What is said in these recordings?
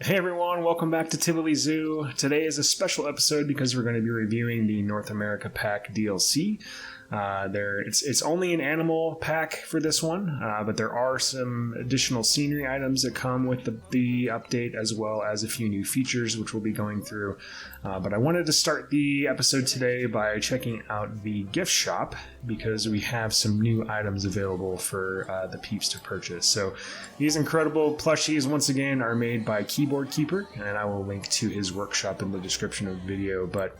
Hey everyone, welcome back to Tivoli Zoo. Today is a special episode because we're going to be reviewing the North America Pack DLC. It's only an animal pack for this one, but there are some additional scenery items that come with the update, as well as a few new features which we'll be going through. But I wanted to start the episode today by checking out the gift shop because we have some new items available for the peeps to purchase. So these incredible plushies, once again, are made by Keyboard Keeper, and I will link to his workshop in the description of the video. But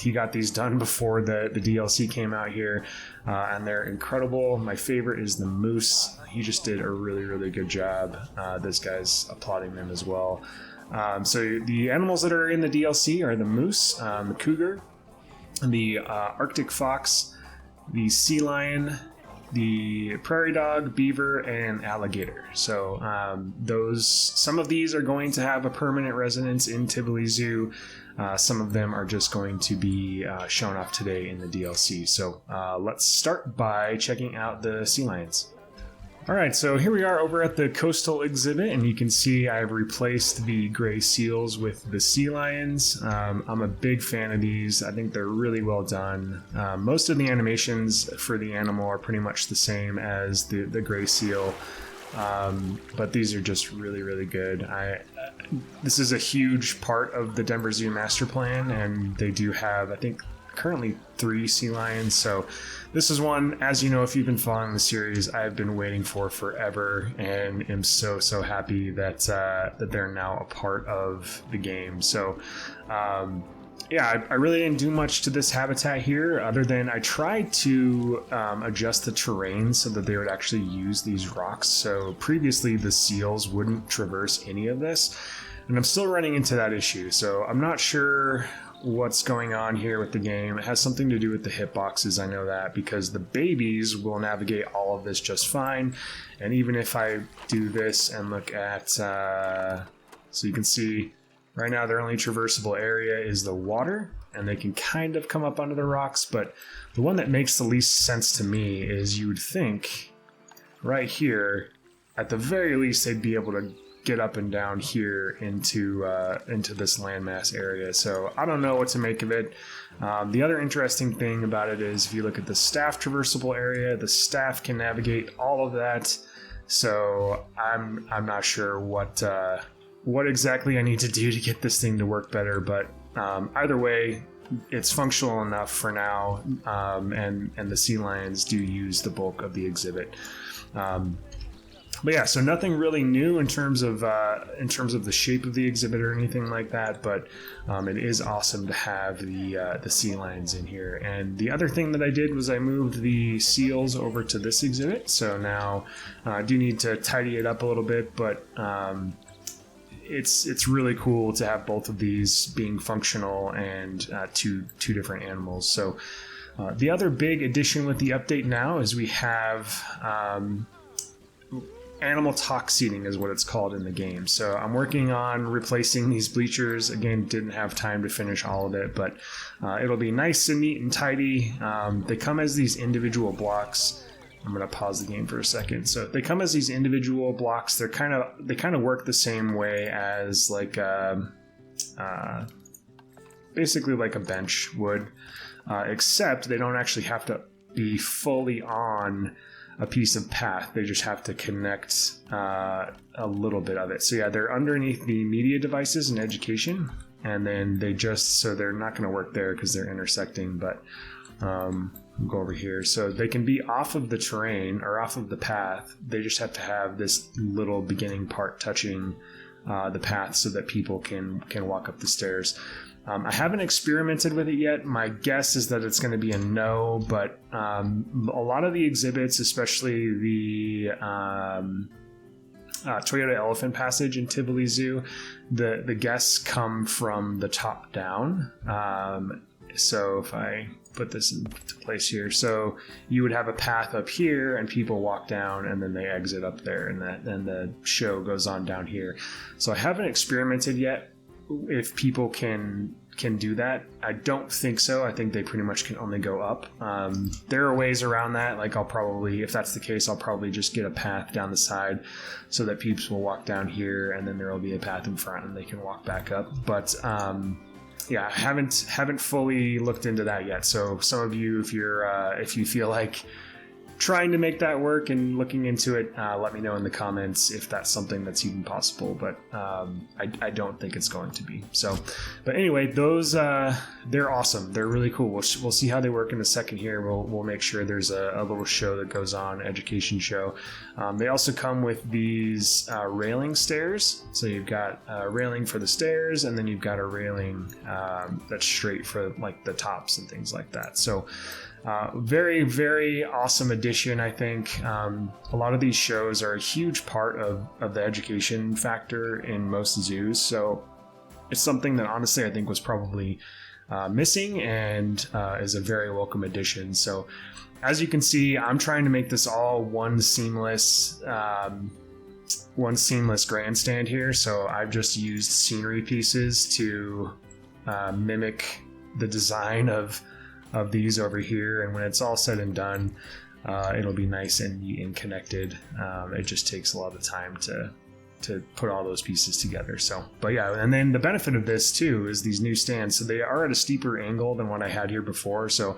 he got these done before the DLC came out here, and they're incredible. My favorite is the moose. He just did a really good job. This guy's applauding them as well. So the animals that are in the DLC are the moose, the cougar, the Arctic fox, the sea lion, the prairie dog, beaver, and alligator. So some of these are going to have a permanent residence in Tivoli Zoo. Some of them are just going to be shown off today in the DLC. So let's start by checking out the sea lions. Alright, so here we are over at the coastal exhibit, and you can see I've replaced the gray seals with the sea lions. I'm a big fan of these. I think they're really well done. Most of the animations for the animal are pretty much the same as the gray seal, but these are just really good. This is a huge part of the Denver Zoo master plan, and they do have, I think, currently 3 sea lions. So this is one, as you know, if you've been following the series, I've been waiting for forever, and am so happy that that they're now a part of the game. So yeah, I really didn't do much to this habitat here, other than I tried to adjust the terrain so that they would actually use these rocks. So previously the seals wouldn't traverse any of this, and I'm still running into that issue. So I'm not sure what's going on here with the game. It has something to do with the hitboxes, I know that, because the babies will navigate all of this just fine. And even if I do this and look at, so you can see right now their only traversable area is the water, and they can kind of come up onto the rocks, but the one that makes the least sense to me is you would think right here, at the very least, they'd be able to get up and down here into this landmass area. So I don't know what to make of it. The other interesting thing about it is if you look at the staff traversable area, the staff can navigate all of that. So I'm not sure what exactly I need to do to get this thing to work better, but either way, it's functional enough for now, and the sea lions do use the bulk of the exhibit. But yeah, so nothing really new in terms of the shape of the exhibit or anything like that. But it is awesome to have the sea lions in here. And the other thing that I did was I moved the seals over to this exhibit. So now I do need to tidy it up a little bit, but it's really cool to have both of these being functional and two different animals. So the other big addition with the update now is we have animal talk seating is what it's called in the game. So I'm working on replacing these bleachers. Again, didn't have time to finish all of it, but it'll be nice and neat and tidy. They come as these individual blocks. I'm going to pause the game for a second. So they come as these individual blocks. They kind of work the same way as like basically like a bench would, except they don't actually have to be fully on a piece of path. They just have to connect a little bit of it. So yeah, they're underneath the media devices and education, and then they're not going to work there because they're intersecting, but we'll go over here. So they can be off of the terrain or off of the path. They just have to have this little beginning part touching the path so that people can walk up the stairs. I haven't experimented with it yet. My guess is that it's going to be a no, but a lot of the exhibits, especially the Toyota Elephant Passage in Tivoli Zoo, the guests come from the top down. So if I put this into place here, so you would have a path up here and people walk down and then they exit up there, and the show goes on down here. So I haven't experimented yet if people can can do that. I don't think so. I think they pretty much can only go up. There are ways around that. Like I'll probably, if that's the case, I'll probably just get a path down the side so that peeps will walk down here and then there will be a path in front and they can walk back up. But yeah, haven't fully looked into that yet. So some of you, if you feel like trying to make that work and looking into it, let me know in the comments if that's something that's even possible, but I don't think it's going to be. So, but anyway, those they're awesome. They're really cool. We'll see how they work in a second here. We'll make sure there's a little show that goes on, education show. They also come with these railing stairs. So you've got a railing for the stairs, and then you've got a railing that's straight for like the tops and things like that. So very, very awesome addition, I think. A lot of these shows are a huge part of the education factor in most zoos. So it's something that honestly I think was probably missing and is a very welcome addition. So as you can see, I'm trying to make this all one seamless grandstand here. So I've just used scenery pieces to mimic the design of these over here, and when it's all said and done, it'll be nice and neat and connected. It just takes a lot of time to put all those pieces together. So, but yeah, and then the benefit of this too is these new stands. So they are at a steeper angle than what I had here before. So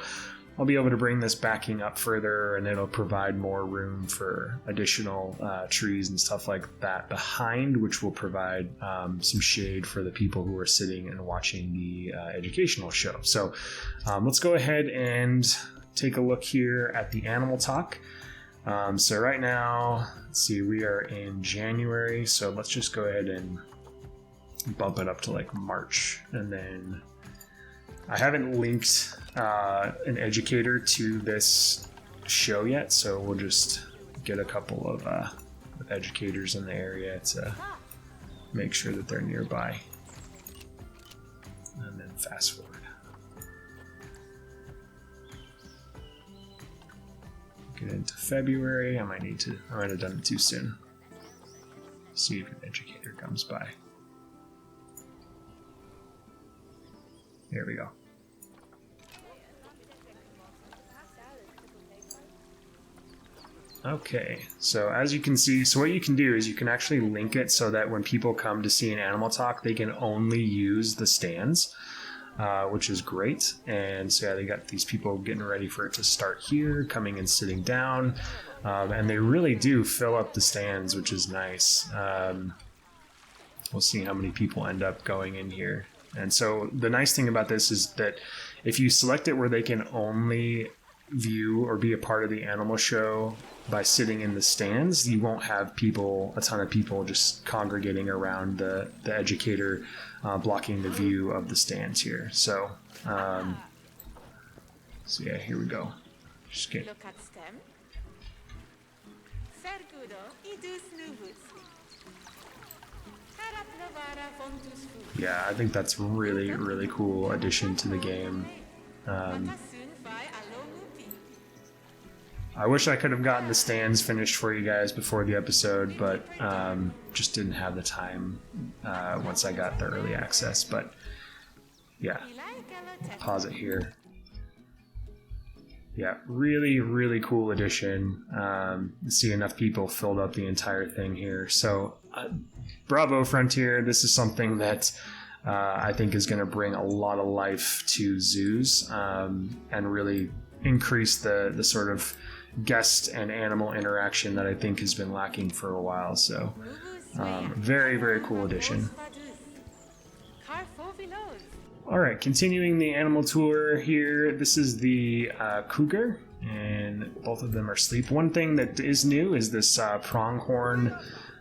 I'll be able to bring this backing up further, and it'll provide more room for additional trees and stuff like that behind, which will provide some shade for the people who are sitting and watching the educational show. So let's go ahead and take a look here at the animal talk. So right now, let's see, we are in January, so let's just go ahead and bump it up to like March, and then I haven't linked an educator to this show yet, so we'll just get a couple of educators in the area to make sure that they're nearby, and then fast forward. Get into February. I might have done it too soon. See if an educator comes by. Here we go. Okay, so as you can see, so what you can do is you can actually link it so that when people come to see an animal talk, they can only use the stands, which is great. And so yeah, they got these people getting ready for it to start here, coming and sitting down, and they really do fill up the stands, which is nice. We'll see how many people end up going in here. And so the nice thing about this is that if you select it where they can only view or be a part of the animal show by sitting in the stands, you won't have a ton of people just congregating around the educator, blocking the view of the stands here. So, so yeah, here we go. Just get. Yeah, I think that's really, really cool addition to the game. I wish I could have gotten the stands finished for you guys before the episode, but just didn't have the time once I got the early access. But yeah, pause it here. Yeah, really, really cool addition. See enough people filled up the entire thing here. So bravo, Frontier. This is something that I think is going to bring a lot of life to zoos and really increase the sort of guest and animal interaction that I think has been lacking for a while. So very, very cool addition. All right, continuing the animal tour here. This is the cougar, and both of them are asleep. One thing that is new is this pronghorn.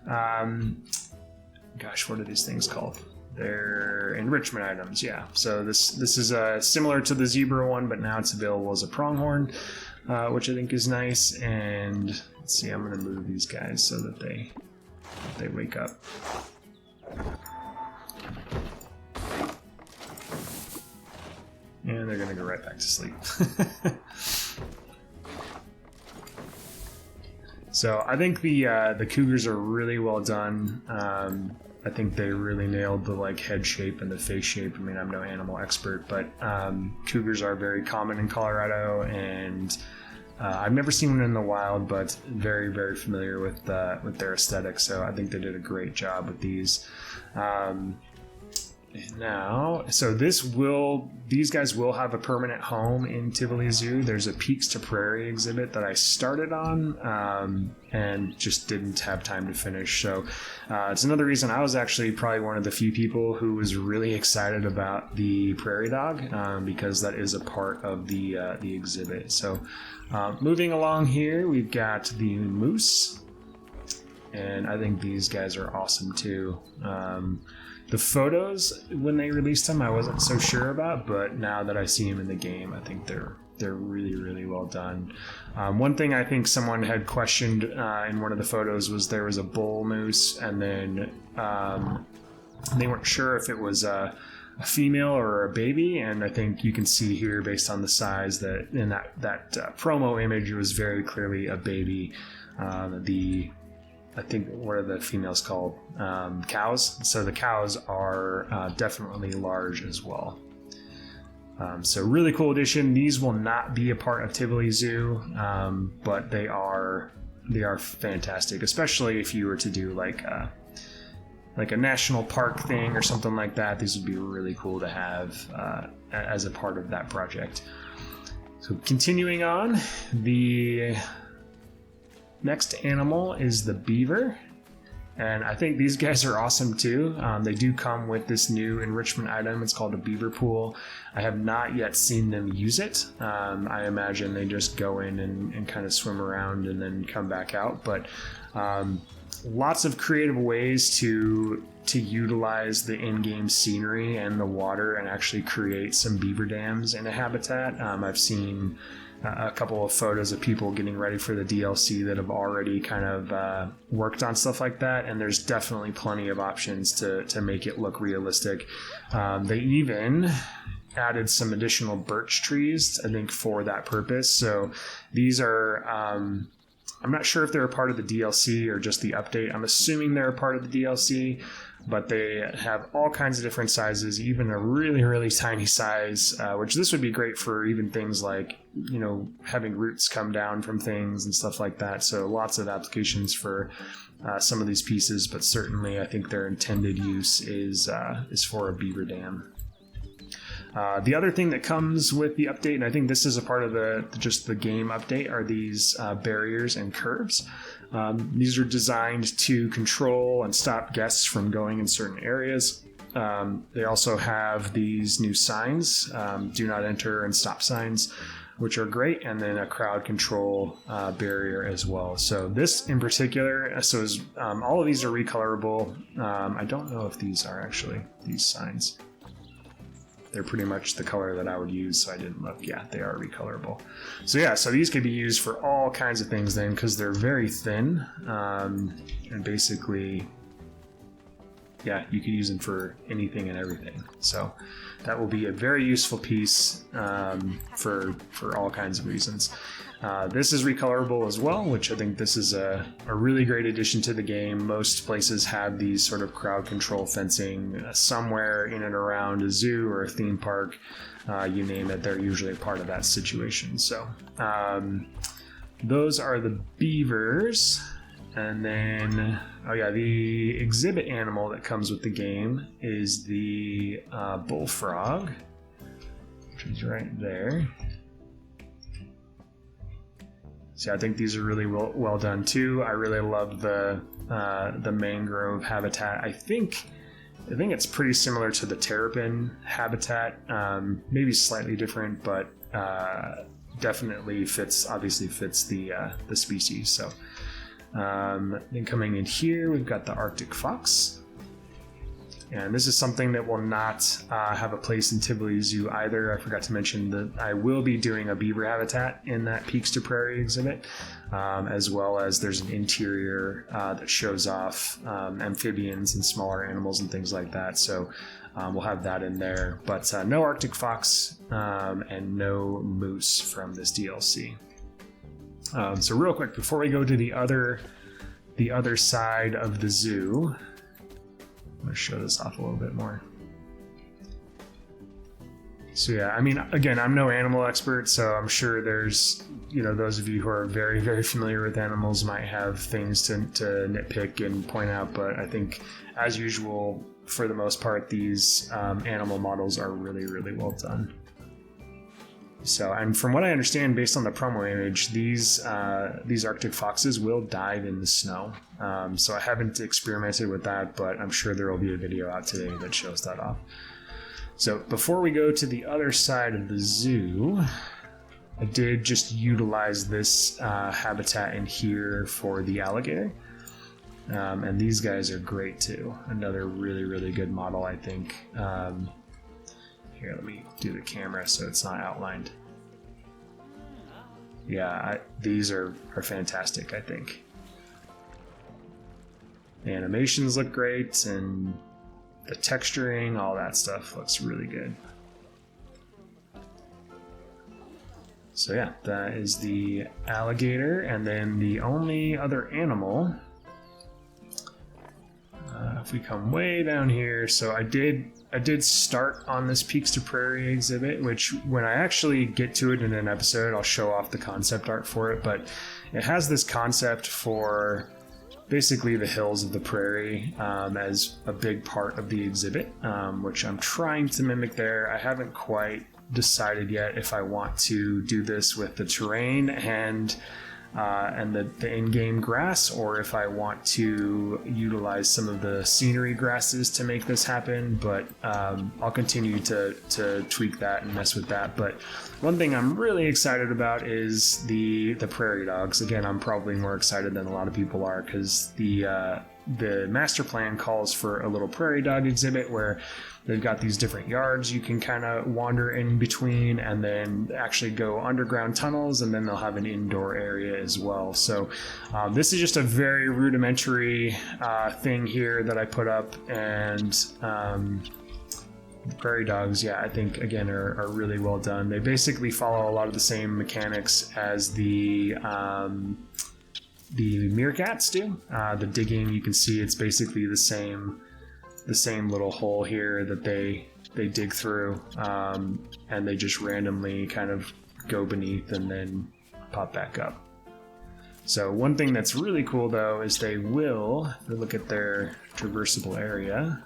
Gosh, what are these things called? They're enrichment items, yeah. So this is similar to the zebra one, but now it's available as a pronghorn, which I think is nice. And let's see, I'm going to move these guys so that they wake up. And they're going to go right back to sleep. So I think the cougars are really well done. I think they really nailed the like head shape and the face shape. I mean, I'm no animal expert, but cougars are very common in Colorado, and I've never seen one in the wild, but very, very familiar with their aesthetic. So I think they did a great job with these. Now, so these guys will have a permanent home in Tivoli Zoo. There's a Peaks to Prairie exhibit that I started on and just didn't have time to finish. So it's another reason I was actually probably one of the few people who was really excited about the prairie dog because that is a part of the exhibit. So moving along here, we've got the moose, and I think these guys are awesome too. The photos, when they released them, I wasn't so sure about, but now that I see them in the game, I think they're really, really well done. One thing I think someone had questioned in one of the photos was there was a bull moose, and then they weren't sure if it was a female or a baby, and I think you can see here based on the size that in that promo image, it was very clearly a baby. I think, what are the females called? Cows. So the cows are definitely large as well. So really cool addition. These will not be a part of Tivoli Zoo, but they are fantastic, especially if you were to do like a national park thing or something like that. These would be really cool to have as a part of that project. So continuing on, the next animal is the beaver, and I think these guys are awesome too. They do come with this new enrichment item. It's called a beaver pool. I have not yet seen them use it. I imagine they just go in and kind of swim around and then come back out, but lots of creative ways to utilize the in-game scenery and the water and actually create some beaver dams in a habitat. I've seen a couple of photos of people getting ready for the DLC that have already kind of worked on stuff like that, and there's definitely plenty of options to make it look realistic. They even added some additional birch trees, I think, for that purpose. So these are I'm not sure if they're a part of the DLC or just the update. I'm assuming they're a part of the DLC, but they have all kinds of different sizes, even a really, really tiny size, which this would be great for even things like, you know, having roots come down from things and stuff like that. So lots of applications for some of these pieces, but certainly I think their intended use is for a beaver dam. The other thing that comes with the update, and I think this is a part of just the game update, are these barriers and curbs. These are designed to control and stop guests from going in certain areas. They also have these new signs, do not enter and stop signs, which are great, and then a crowd control barrier as well. So this in particular, all of these are recolorable. I don't know if these are actually these signs. They're pretty much the color that I would use, so I didn't look. Yeah, they are recolorable. So these could be used for all kinds of things then, because they're very thin, and basically, yeah, you could use them for anything and everything. So that will be a very useful piece for all kinds of reasons. This is recolorable as well, which I think this is a really great addition to the game. Most places have these sort of crowd control fencing somewhere in and around a zoo or a theme park. You name it, they're usually a part of that situation. So those are the beavers. And then, the exhibit animal that comes with the game is the bullfrog, which is right there. So I think these are really well done too. I really love the mangrove habitat. I think it's pretty similar to the terrapin habitat, maybe slightly different, but definitely fits the species. So then coming in here, we've got the Arctic fox. And this is something that will not have a place in Tivoli Zoo either. I forgot to mention that I will be doing a beaver habitat in that Peaks to Prairie exhibit, as well as there's an interior that shows off amphibians and smaller animals and things like that. So we'll have that in there. But no Arctic fox and no moose from this DLC. So real quick, before we go to the other side of the zoo, going to show this off a little bit more. So yeah, I mean, again, I'm no animal expert, so I'm sure there's, those of you who are very, very familiar with animals might have things to nitpick and point out, but I think, as usual, for the most part, these animal models are really, really well done. So, and from what I understand, based on the promo image, these Arctic foxes will dive in the snow. So I haven't experimented with that, but I'm sure there will be a video out today that shows that off. So before we go to the other side of the zoo, I did just utilize this habitat in here for the alligator. And these guys are great too. Another really, really good model, I think. Here, let me do the camera so it's not outlined. Yeah, these are fantastic, I think. The animations look great, and the texturing, all that stuff looks really good. So yeah, that is the alligator, and then the only other animal, if we come way down here, so I did start on this Peaks to Prairie exhibit, which when I actually get to it in an episode, I'll show off the concept art for it, but it has this concept for basically the hills of the prairie as a big part of the exhibit, which I'm trying to mimic there. I haven't quite decided yet if I want to do this with the terrain and the in-game grass, or if I want to utilize some of the scenery grasses to make this happen, but I'll continue to tweak that and mess with that. But one thing I'm really excited about is the prairie dogs. Again, I'm probably more excited than a lot of people are, because the master plan calls for a little prairie dog exhibit where they've got these different yards you can kind of wander in between, and then actually go underground tunnels, and then they'll have an indoor area as well. So this is just a very rudimentary thing here that I put up, and the prairie dogs, yeah, I think, again, are really well done. They basically follow a lot of the same mechanics as the meerkats do. The digging, you can see it's basically the same little hole here that they dig through, and they just randomly kind of go beneath and then pop back up. So one thing that's really cool though is they will, if we look at their traversable area,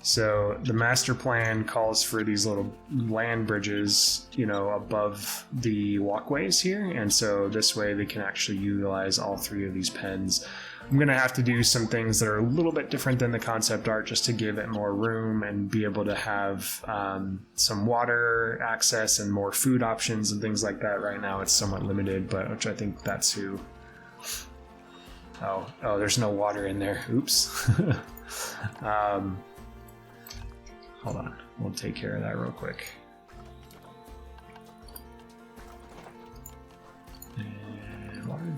so the master plan calls for these little land bridges, above the walkways here, and so this way they can actually utilize all three of these pens. I'm going to have to do some things that are a little bit different than the concept art just to give it more room and be able to have some water access and more food options and things like that. Right now it's somewhat limited, but which I think that's who... Oh, there's no water in there. Oops. Hold on. We'll take care of that real quick. And water.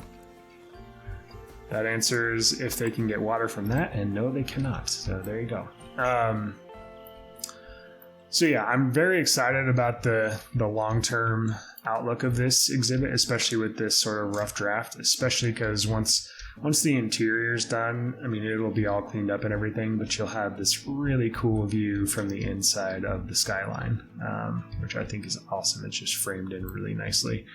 That answers if they can get water from that, and no, they cannot. So there you go. So yeah, I'm very excited about the long-term outlook of this exhibit, especially with this sort of rough draft, especially because once the interior's done, I mean, it'll be all cleaned up and everything, but you'll have this really cool view from the inside of the skyline, which I think is awesome. It's just framed in really nicely.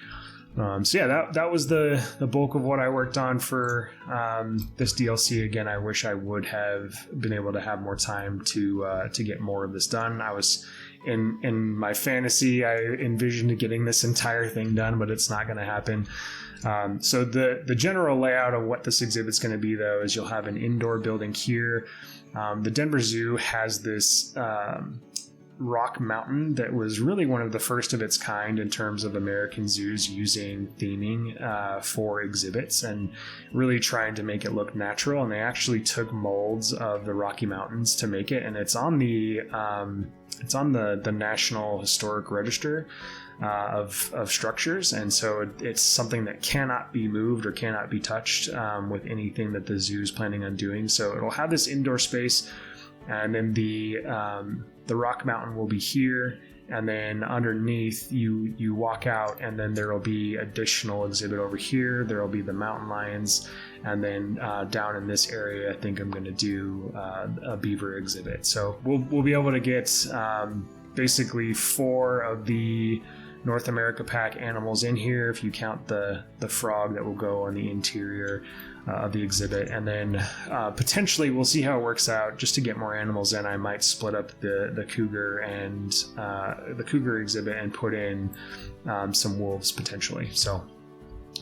So yeah, that was the bulk of what I worked on for this DLC. Again, I wish I would have been able to have more time to get more of this done. I was in my fantasy, I envisioned getting this entire thing done, but it's not going to happen. So the general layout of what this exhibit's going to be, though, is you'll have an indoor building here. The Denver Zoo has this rock mountain that was really one of the first of its kind in terms of American zoos using theming for exhibits and really trying to make it look natural. And they actually took molds of the Rocky Mountains to make it, and it's on the National Historic Register of structures, and so it's something that cannot be moved or cannot be touched with anything that the zoo is planning on doing. So it'll have this indoor space, and then the Rock Mountain will be here, and then underneath you walk out, and then there will be additional exhibit over here. There will be the mountain lions, and then down in this area, I think I'm going to do a beaver exhibit. So we'll be able to get basically 4 of the North America pack animals in here, if you count the frog that will go on the interior of the exhibit. And then potentially, we'll see how it works out. Just to get more animals in, I might split up the cougar and the cougar exhibit and put in some wolves potentially. So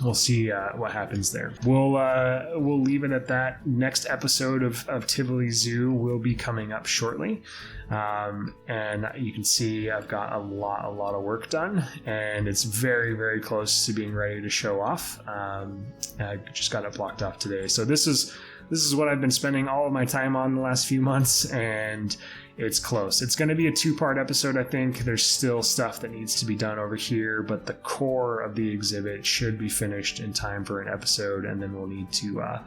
we'll see what happens there. We'll leave it at that. Next episode of Tivoli Zoo will be coming up shortly, and you can see I've got a lot of work done, and it's very, very close to being ready to show off. I just got it blocked off today, so this is what I've been spending all of my time on the last few months, and it's close. It's going to be a 2-part episode, I think. There's still stuff that needs to be done over here, but the core of the exhibit should be finished in time for an episode, and then we'll need to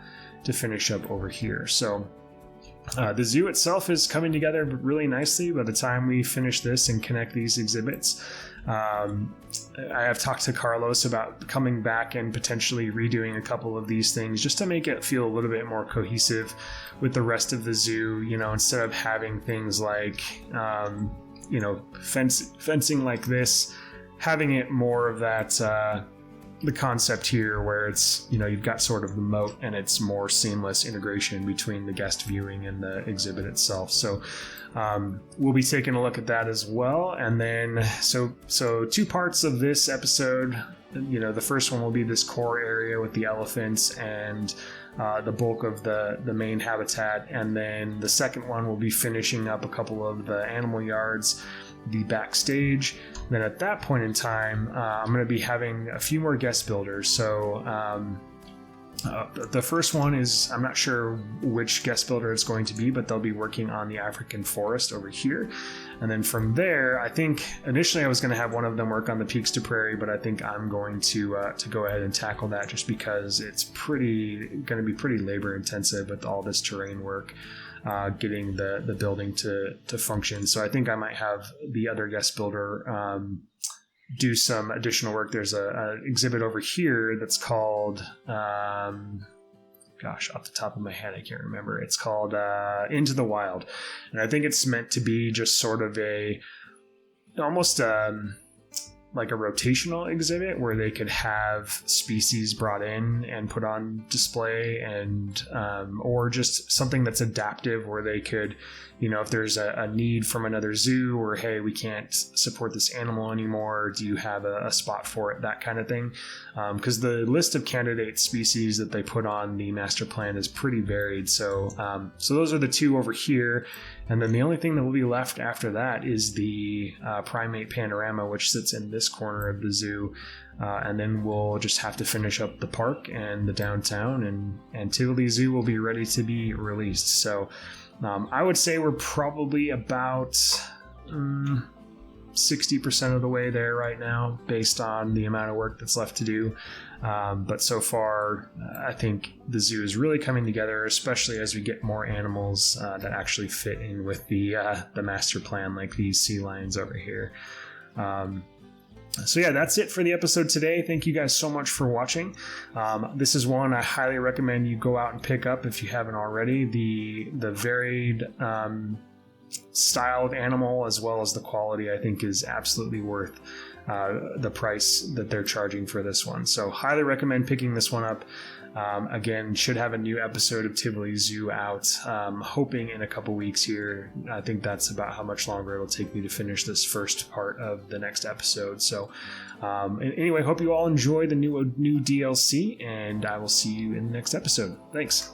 finish up over here. So the zoo itself is coming together really nicely by the time we finish this and connect these exhibits. I have talked to Carlos about coming back and potentially redoing a couple of these things just to make it feel a little bit more cohesive with the rest of the zoo, instead of having things like, fencing like this, having it more of that, the concept here where it's, you've got sort of the moat and it's more seamless integration between the guest viewing and the exhibit itself. So we'll be taking a look at that as well. And then, so 2 parts of this episode. The first one will be this core area with the elephants and the bulk of the main habitat. And then the second one will be finishing up a couple of the animal yards, the backstage. Then at that point in time, I'm going to be having a few more guest builders. So the first one is, I'm not sure which guest builder it's going to be, but they'll be working on the African forest over here. And then from there, I think initially I was going to have one of them work on the peaks to Prairie, but I think I'm going to go ahead and tackle that just because it's going to be pretty labor intensive with all this terrain work, getting the building to function. So I think I might have the other guest builder do some additional work. There's a exhibit over here that's called off the top of my head I can't remember. It's called Into the Wild, and I think it's meant to be just sort of almost like a rotational exhibit where they could have species brought in and put on display, and or just something that's adaptive where they could, if there's a need from another zoo, or hey, we can't support this animal anymore, do you have a spot for it, that kind of thing. Because the list of candidate species that they put on the master plan is pretty varied. So those are the 2 over here. And then the only thing that will be left after that is the primate panorama, which sits in this corner of the zoo. And then we'll just have to finish up the park and the downtown, and Tivoli Zoo will be ready to be released. So I would say we're probably about 60% of the way there right now, based on the amount of work that's left to do. But so far, I think the zoo is really coming together, especially as we get more animals that actually fit in with the master plan, like these sea lions over here. So yeah, that's it for the episode today. Thank you guys so much for watching. This is one I highly recommend you go out and pick up if you haven't already. The varied style of animal as well as the quality, I think, is absolutely worth the price that they're charging for this one. So highly recommend picking this one up. Again, should have a new episode of Tivoli Zoo out, hoping in a couple weeks here. I think that's about how much longer it'll take me to finish this first part of the next episode. So anyway, hope you all enjoy the new DLC, and I will see you in the next episode. Thanks.